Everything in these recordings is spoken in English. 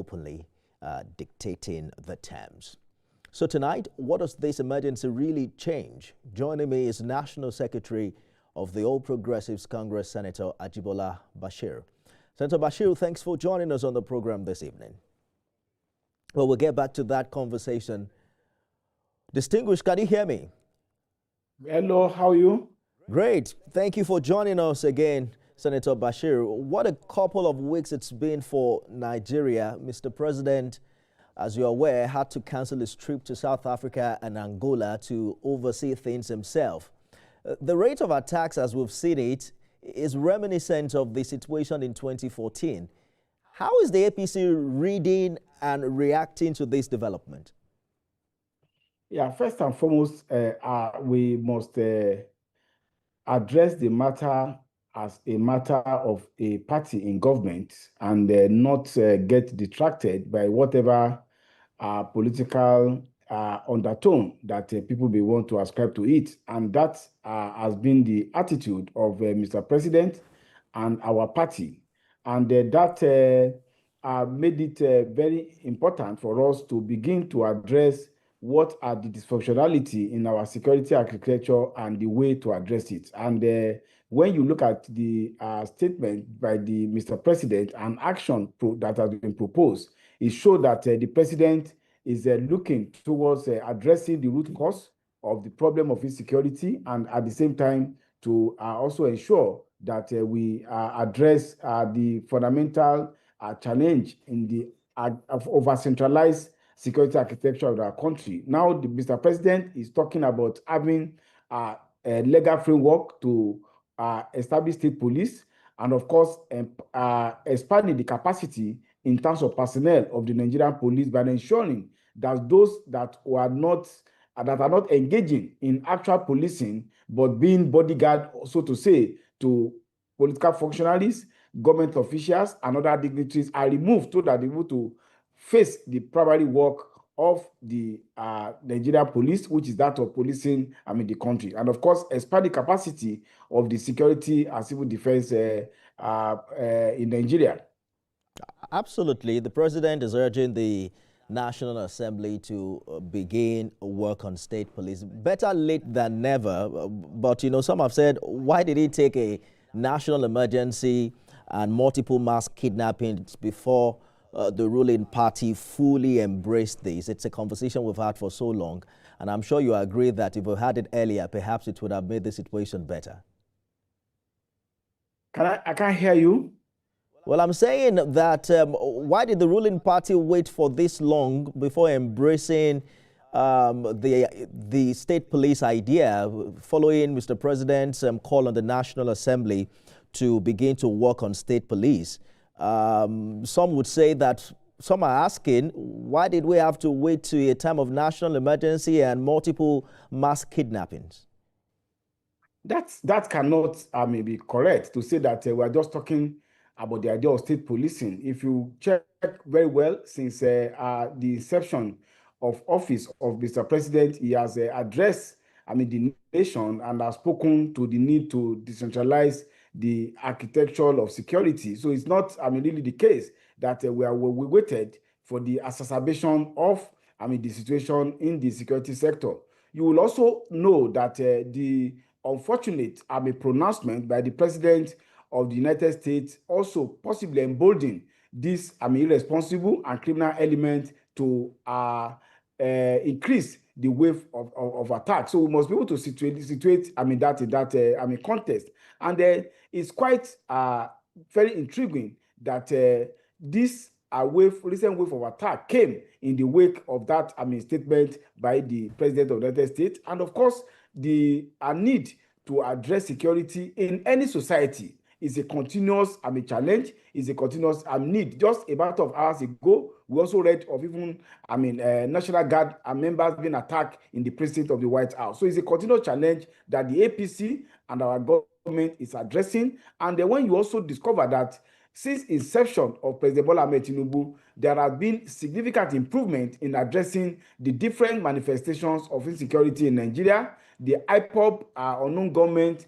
openly dictating the terms. So tonight, what does this emergency really change? Joining me is National Secretary of the All Progressives Congress, Senator Ajibola Basiru. Senator Basiru, thanks for joining us on the program this evening. Well, we'll get back to that conversation. Distinguished, can you hear me? Hello, how are you? Great. Thank you for joining us again, Senator Basiru. What a couple of weeks it's been for Nigeria. Mr. President, as you're aware, had to cancel his trip to South Africa and Angola to oversee things himself. The rate of attacks, as we've seen it, is reminiscent of the situation in 2014. How is the APC reading and reacting to this development? Yeah, first and foremost, we must address the matter as a matter of a party in government and not get distracted by whatever political undertone that people may want to ascribe to it. And that has been the attitude of Mr. President and our party. And that made it very important for us to begin to address what are the dysfunctionality in our security architecture and the way to address it. And when you look at the statement by the Mr. President and action that has been proposed, it shows that the President is looking towards addressing the root cause of the problem of insecurity, and at the same time to also ensure that we address the fundamental challenge in the over-centralized security architecture of our country. Now, Mr. President is talking about having a legal framework to establish state police, and of course, expanding the capacity in terms of personnel of the Nigerian police by ensuring that those that are not engaging in actual policing, but being bodyguard, so to say, to political functionaries, government officials, and other dignitaries are removed so that they're able to face the primary work of the Nigerian police, which is that of policing, the country. And of course, expand the capacity of the security and civil defense in Nigeria. Absolutely. The president is urging the National Assembly to begin work on state police. Better late than never. But, some have said, why did it take a national emergency and multiple mass kidnappings before the ruling party fully embraced this? It's a conversation we've had for so long. And I'm sure you agree that if we had it earlier, perhaps it would have made the situation better. I can't hear you. Well, I'm saying that why did the ruling party wait for this long before embracing the state police idea following Mr. President's call on the National Assembly to begin to work on state police? Some would say that some are asking, why did we have to wait to a time of national emergency and multiple mass kidnappings? That cannot be correct to say that we're just talking about the idea of state policing. If you check very well, since the inception of office of Mr. President, he has addressed the nation and has spoken to the need to decentralize the architecture of security. So it's not really the case that we waited for the exacerbation of the situation in the security sector. You will also know that the unfortunate pronouncement by the President of the United States also possibly emboldened this irresponsible and criminal element to increase the wave of attack. So we must be able to situate that in that context. And it's quite very intriguing that this recent wave of attack came in the wake of that statement by the President of the United States. And of course, the need to address security in any society is a continuous challenge, is a continuous need. Just a matter of hours ago, we also read of even National Guard members being attacked in the precinct of the White House. So it's a continuous challenge that the APC and our government is addressing. And then when you also discover that since inception of President Bola Ahmed Tinubu, there has been significant improvement in addressing the different manifestations of insecurity in Nigeria, the IPOB unknown government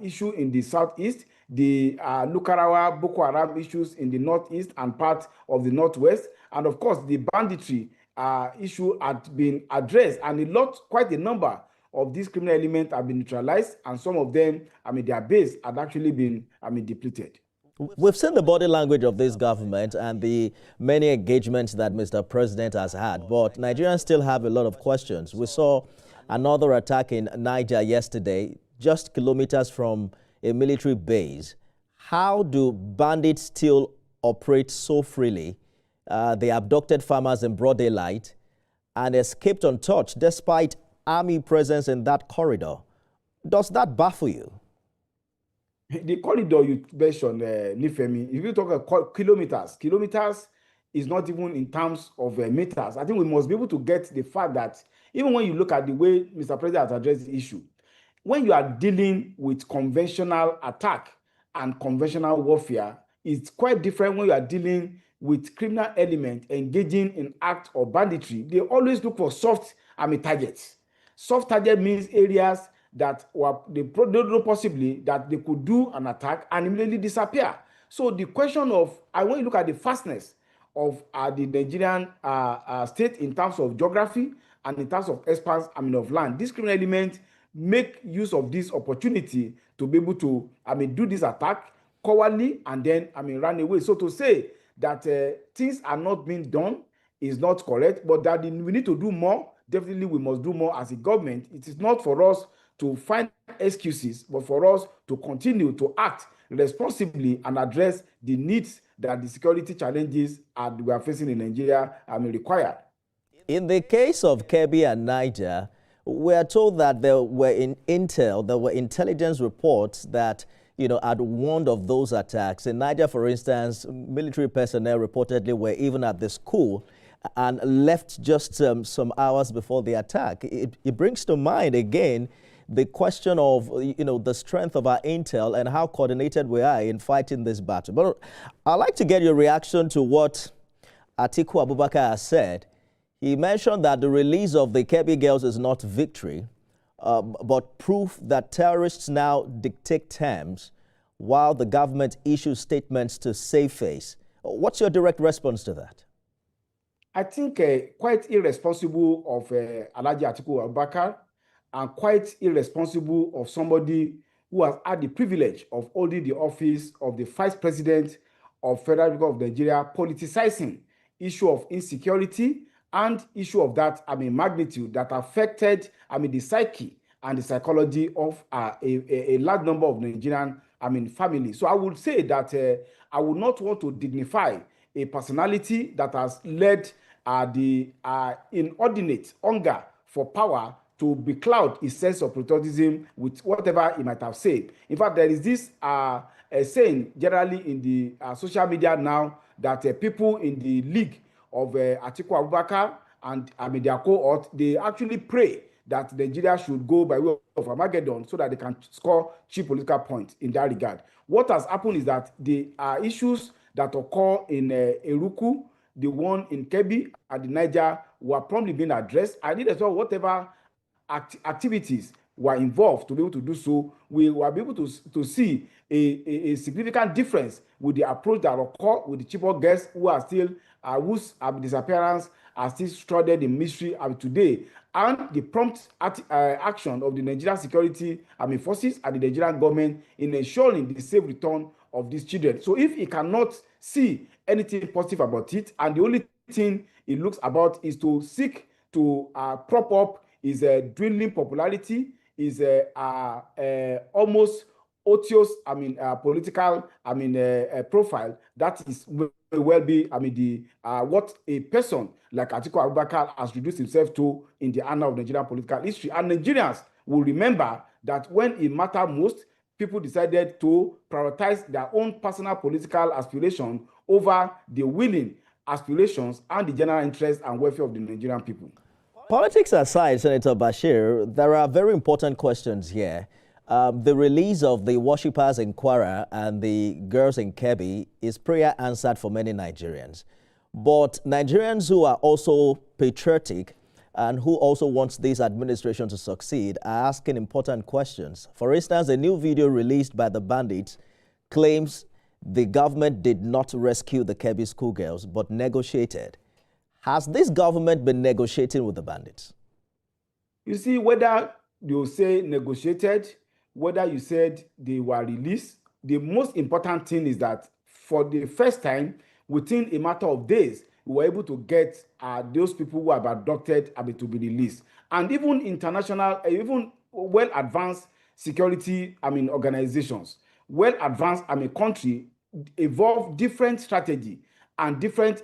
issue in the southeast, the Lukarawa Boko Haram issues in the northeast and part of the northwest, and of course the banditry issue had been addressed, and quite a number of these criminal elements have been neutralized, and some of them, their base had actually been, depleted. We've seen the body language of this government and the many engagements that Mr. President has had, but Nigerians still have a lot of questions. We saw another attack in Niger yesterday, just kilometers from a military base. How do bandits still operate so freely? They abducted farmers in broad daylight and escaped untouched despite army presence in that corridor. Does that baffle you? The corridor you mentioned, Nifemi, if you talk about kilometers is not even in terms of meters. I think we must be able to get the fact that even when you look at the way Mr. President has addressed the issue, when you are dealing with conventional attack and conventional warfare, it's quite different when you are dealing with criminal element engaging in act of banditry. They always look for soft targets. Soft target means areas that they don't know possibly that they could do an attack and immediately disappear. So the question of, when you look at the fastness of the Nigerian state in terms of geography and in terms of expanse of land, these criminal elements make use of this opportunity to be able to do this attack cowardly and then run away. So to say that things are not being done is not correct, but that we need to do more. Definitely we must do more as a government. It is not for us to find excuses, but for us to continue to act responsibly and address the needs that the security challenges we are facing in Nigeria require. In the case of Kebbi and Niger, we are told that there were intelligence reports that had warned of those attacks. In Niger, for instance, military personnel reportedly were even at the school and left just some hours before the attack. It brings to mind again the question of the strength of our intel and how coordinated we are in fighting this battle. But I'd like to get your reaction to what Atiku Abubakar has said. He mentioned that the release of the Kebbi girls is not victory, but proof that terrorists now dictate terms while the government issues statements to save face. What's your direct response to that? I think quite irresponsible of Alhaji Atiku Abubakar, and quite irresponsible of somebody who has had the privilege of holding the office of the Vice President of Federal Republic of Nigeria, politicizing issue of insecurity and issue of that magnitude that affected the psyche and the psychology of a large number of Nigerian families. So I would say that I would not want to dignify a personality that has led the inordinate hunger for power to becloud his sense of patriotism with whatever he might have said. In fact, there is this saying generally in the social media now that people in the league of Atiku Abubakar and their cohort, they actually pray that Nigeria should go by way of Armageddon so that they can score cheap political points in that regard. What has happened is that the issues that occur in Eruku, the one in Kebbi and the Niger, were promptly being addressed. I did as well whatever activities were involved to be able to do so. We were able to see a significant difference with the approach that occurred with the Chibok girls who are still whose disappearance are still shrouded in mystery today, and the prompt action of the Nigerian security forces and the Nigerian government in ensuring the safe return of these children. So if he cannot see anything positive about it, and the only thing he looks about is to seek to prop up his dwindling popularity, his almost odious political profile, that is well be what a person like Atiku Abubakar has reduced himself to in the annals of Nigerian political history. And Nigerians will remember that when it mattered most, people decided to prioritize their own personal political aspiration over the willing aspirations and the general interest and welfare of the Nigerian people. Politics aside, Senator Bashir, there are very important questions here. The release of the worshippers in Kwara and the girls in Kebbi is prayer answered for many Nigerians. But Nigerians who are also patriotic and who also want this administration to succeed are asking important questions. For instance, a new video released by the bandits claims the government did not rescue the Kebbi schoolgirls but negotiated. Has this government been negotiating with the bandits? You see, whether you say negotiated, whether you said they were released, the most important thing is that for the first time, within a matter of days, we were able to get those people who have abducted to be released. And even international, even well-advanced security, organizations, well-advanced, country evolve different strategy and different,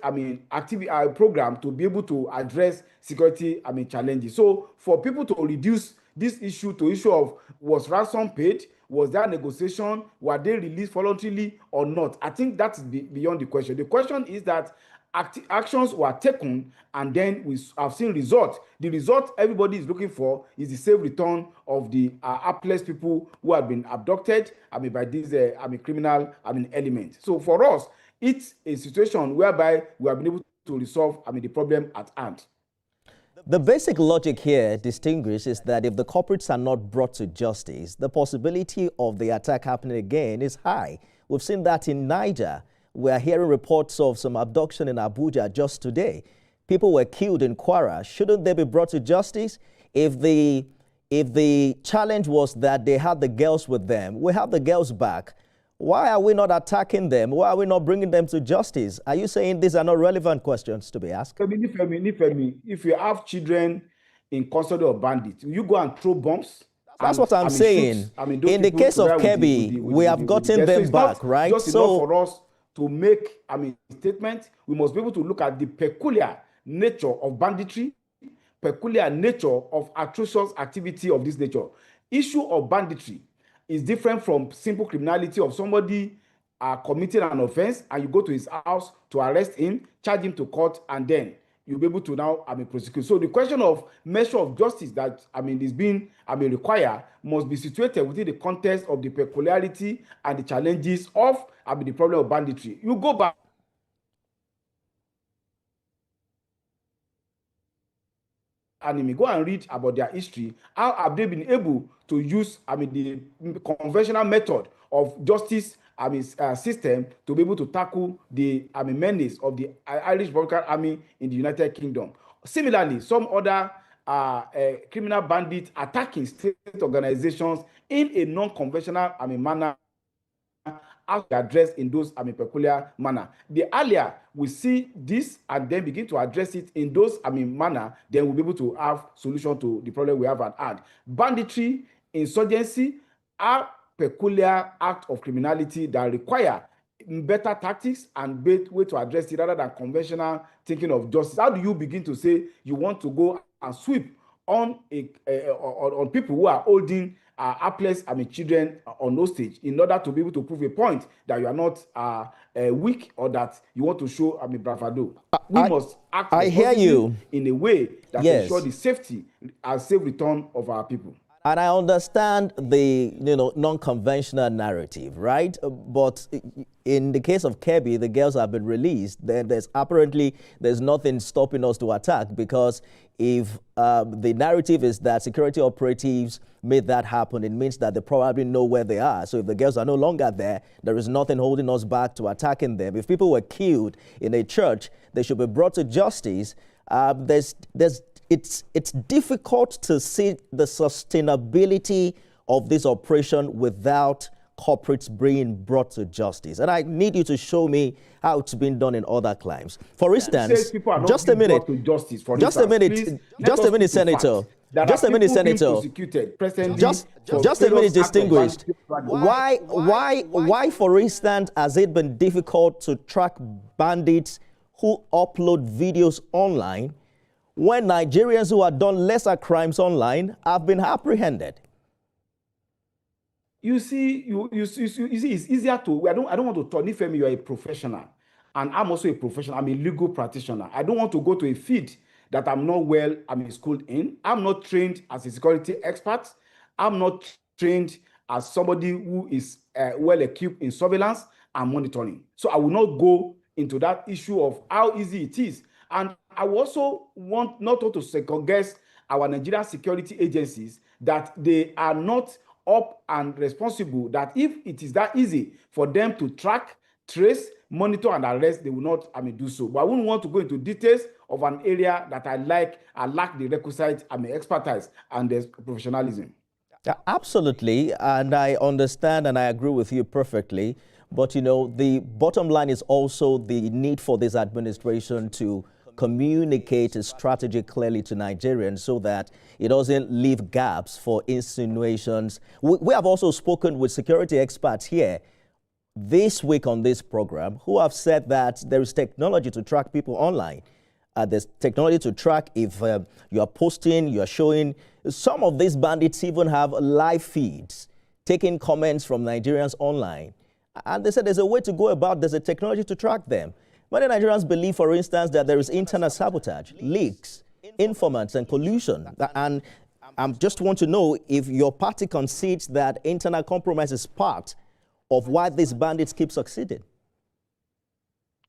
activity program to be able to address security, challenges. So for people to reduce this issue to issue of was ransom paid, was there negotiation, were they released voluntarily or not? I think that's beyond the question. The question is that actions were taken and then we have seen results. The result everybody is looking for is the safe return of the hapless people who have been abducted by these criminal elements. So for us, it's a situation whereby we have been able to resolve the problem at hand. The basic logic here, distinguished, is that if the culprits are not brought to justice, the possibility of the attack happening again is high. We've seen that in Niger. We are hearing reports of some abduction in Abuja just today. People were killed in Kwara. Shouldn't they be brought to justice? If the challenge was that they had the girls with them, we have the girls back. Why are we not attacking them? Why are we not bringing them to justice? Are you saying these are not relevant questions to be asked? If you have children in custody of bandits, you go and throw bombs. That's what I'm saying. In the case of Kebbi, we have gotten them back, right? Just enough for us to make statement. We must be able to look at the peculiar nature of banditry, peculiar nature of atrocious activity of this nature. Issue of banditry is different from simple criminality of somebody committing an offense and you go to his house to arrest him, charge him to court, and then you'll be able to now prosecute. So the question of measure of justice that is being required must be situated within the context of the peculiarity and the challenges of the problem of banditry. You go back. Go and read about their history. How have they been able to use the conventional method of justice system to be able to tackle the menace of the Irish Republican Army in the United Kingdom? Similarly, some other criminal bandits attacking state organizations in a non-conventional manner, how to address in those peculiar manner. The earlier we see this and then begin to address it in those manner, then we'll be able to have solution to the problem we have at hand. Banditry, insurgency are peculiar act of criminality that require better tactics and way to address it rather than conventional thinking of justice. How do you begin to say you want to go and sweep on people who are holding hapless children on hostage in order to be able to prove a point that you are not weak or that you want to show bravado? We must act in a way that ensures the safety and safe return of our people. And I understand the non-conventional narrative, right? But in the case of Kebbi, the girls have been released. Then there's nothing stopping us to attack, because if the narrative is that security operatives made that happen, it means that they probably know where they are. So if the girls are no longer there, there is nothing holding us back to attacking them. If people were killed in a church, they should be brought to justice. It's difficult to see the sustainability of this operation without culprits being brought to justice. And I need you to show me how it's been done in other crimes. For instance, just a minute, distinguished. Why, for instance, has it been difficult to track bandits who upload videos online when Nigerians who have done lesser crimes online have been apprehended? You see, it's easier to. I don't want to talk. Nifemi, you are a professional, and I'm also a professional. I'm a legal practitioner. I don't want to go to a field that I'm not schooled in. I'm not trained as a security expert. I'm not trained as somebody who is well equipped in surveillance and monitoring. So I will not go into that issue of how easy it is. And I also want not to second guess our Nigerian security agencies that they are not up and responsible that if it is that easy for them to track, trace, monitor, and arrest, they will not do so. But I wouldn't want to go into details of an area that I lack the requisite expertise and the professionalism. Yeah, absolutely, and I understand and I agree with you perfectly. But the bottom line is also the need for this administration to communicate a strategy clearly to Nigerians so that it doesn't leave gaps for insinuations. We have also spoken with security experts here this week on this program who have said that there is technology to track people online. There's technology to track if you are posting, you are showing. Some of these bandits even have live feeds, taking comments from Nigerians online. And they said there's a way to go about, there's a technology to track them. Many Nigerians believe, for instance, that there is internal sabotage, leaks, informants, and collusion. And I just want to know if your party concedes that internal compromise is part of why these bandits keep succeeding.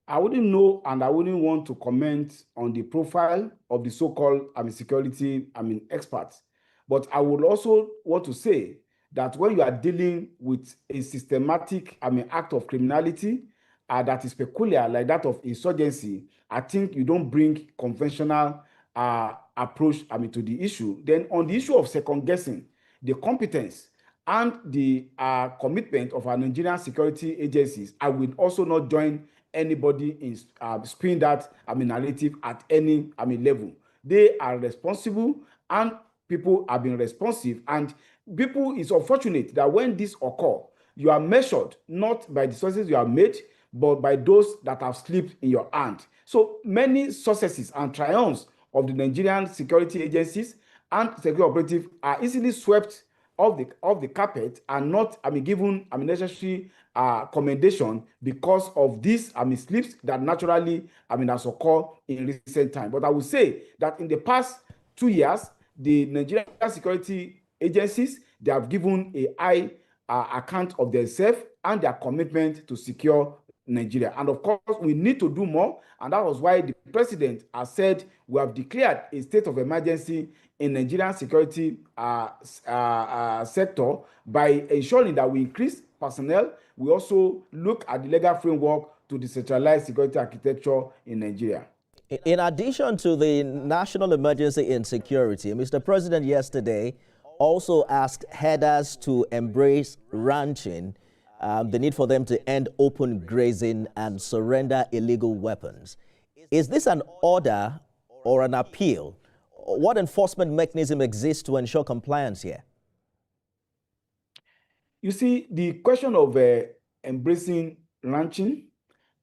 I wouldn't know, and I wouldn't want to comment on the profile of the so-called security experts. But I would also want to say that when you are dealing with a systematic act of criminality that is peculiar, like that of insurgency, I think you don't bring conventional approach to the issue. Then on the issue of second guessing, the competence and the commitment of our Nigerian security agencies, I will also not join anybody in spinning that narrative at any level. They are responsible, and people have been responsive. And people, it's unfortunate that when this occur, you are measured not by the sources you have made, but by those that have slipped in your hand. So many successes and triumphs of the Nigerian security agencies and security operatives are easily swept off the carpet and not given necessary commendation because of these slips that naturally has occurred in recent time. But I would say that in the past 2 years, the Nigerian security agencies, they have given a high account of themselves and their commitment to secure Nigeria. And of course, we need to do more. And that was why the president has said we have declared a state of emergency in Nigerian security sector by ensuring that we increase personnel. We also look at the legal framework to decentralize security architecture in Nigeria. In addition to the national emergency in security, Mr. President yesterday also asked headers to embrace ranching, the need for them to end open grazing and surrender illegal weapons. Is this an order or an appeal? What enforcement mechanism exists to ensure compliance here? You see, the question of embracing ranching,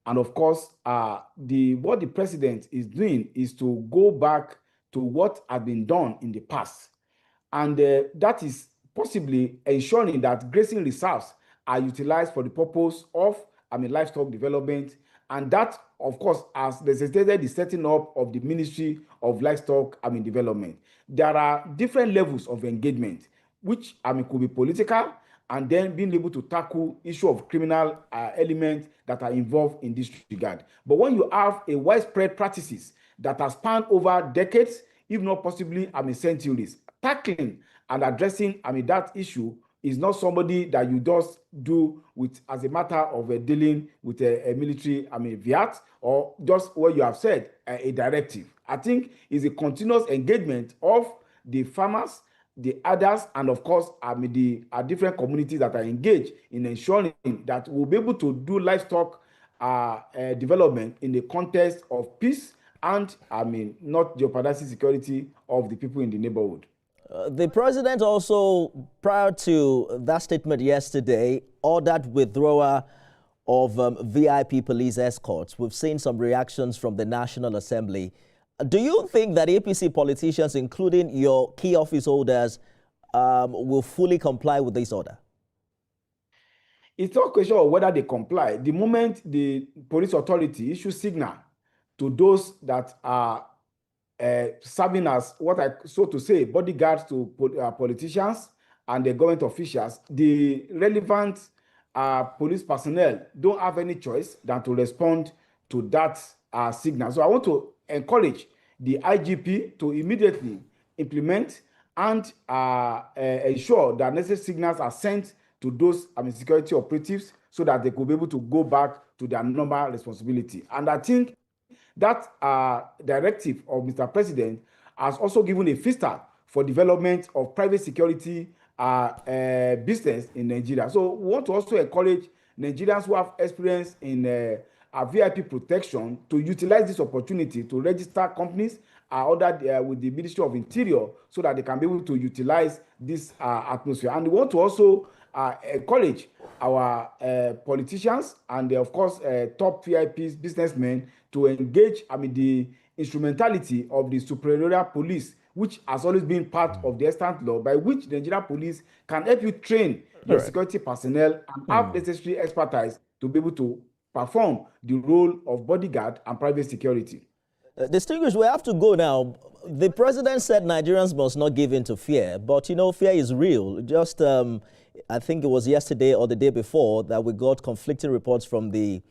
and of course, what the president is doing is to go back to what had been done in the past. And that is possibly ensuring that grazing reserves are utilized for the purpose of livestock development. And that, of course, has necessitated the setting up of the Ministry of Livestock Development. There are different levels of engagement, which could be political, and then being able to tackle issue of criminal elements that are involved in this regard. But when you have a widespread practices that have spanned over decades, if not possibly centuries, tackling and addressing that issue is not somebody that you just do with as a matter of dealing with a military viat, or just what you have said, a directive. I think is a continuous engagement of the farmers, the others, and of course the different communities that are engaged in ensuring that we'll be able to do livestock development in the context of peace and not jeopardizing security of the people in the neighborhood. The president also, prior to that statement yesterday, ordered withdrawal of VIP police escorts. We've seen some reactions from the National Assembly. Do you think that APC politicians, including your key office holders, will fully comply with this order? It's not a question of whether they comply. The moment the police authority issues signal to those that are serving as so to say, bodyguards to politicians and the government officials, the relevant police personnel don't have any choice than to respond to that signal. So I want to encourage the IGP to immediately implement and ensure that necessary signals are sent to those security operatives so that they could be able to go back to their normal responsibility. And I think that directive of Mr. President has also given a fistart for development of private security business in Nigeria. So we want to also encourage Nigerians who have experience in VIP protection to utilize this opportunity to register companies ordered with the Ministry of Interior so that they can be able to utilize this atmosphere. And we want to also encourage our politicians and of course top VIPs, businessmen to engage the instrumentality of the superior police, which has always been part of the extant law, by which the Nigerian police can help you train your security personnel and have necessary expertise to be able to perform the role of bodyguard and private security. Distinguished, we have to go now. The president said Nigerians must not give in to fear, but fear is real. Just, I think it was yesterday or the day before that we got conflicting reports from the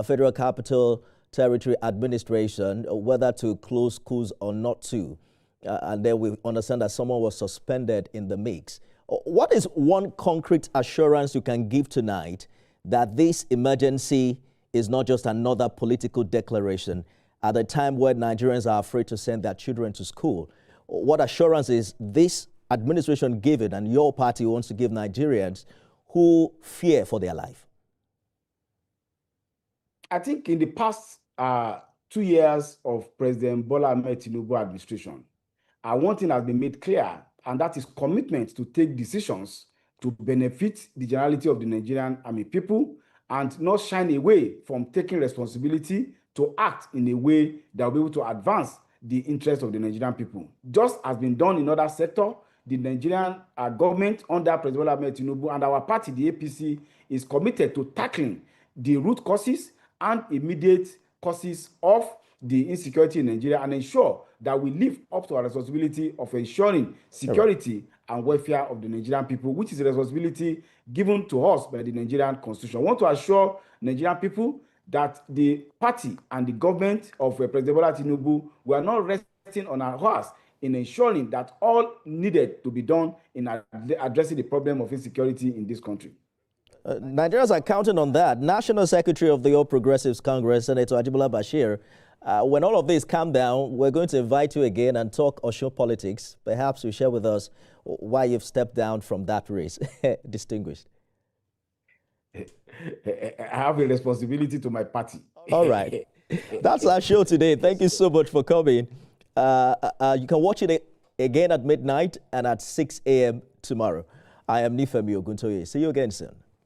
Federal Capital Territory Administration, whether to close schools or not to. And then we understand that someone was suspended in the mix. What is one concrete assurance you can give tonight that this emergency is not just another political declaration at a time where Nigerians are afraid to send their children to school? What assurance is this administration giving and your party wants to give Nigerians who fear for their life? I think in the past 2 years of President Bola Ahmed Tinubu administration, one thing has been made clear, and that is commitment to take decisions to benefit the generality of the Nigerian people and not shine away from taking responsibility to act in a way that will be able to advance the interests of the Nigerian people. Just as been done in other sectors, the Nigerian government under President Bola Ahmed Tinubu and our party, the APC, is committed to tackling the root causes and immediate causes of the insecurity in Nigeria and ensure that we live up to our responsibility of ensuring security and welfare of the Nigerian people, which is a responsibility given to us by the Nigerian Constitution. I want to assure Nigerian people that the party and the government of President Bola Tinubu were not resting on our horse in ensuring that all needed to be done in addressing the problem of insecurity in this country. Nigerians are counting on that. National Secretary of the All Progressives Congress, Senator Ajibola Basiru, when all of this calm down, we're going to invite you again and talk Osun politics. Perhaps you share with us why you've stepped down from that race. Distinguished. I have a responsibility to my party. All right. That's our show today. Thank you so much for coming. You can watch it again at midnight and at 6 a.m. tomorrow. I am Nifemi Oguntoye. See you again soon.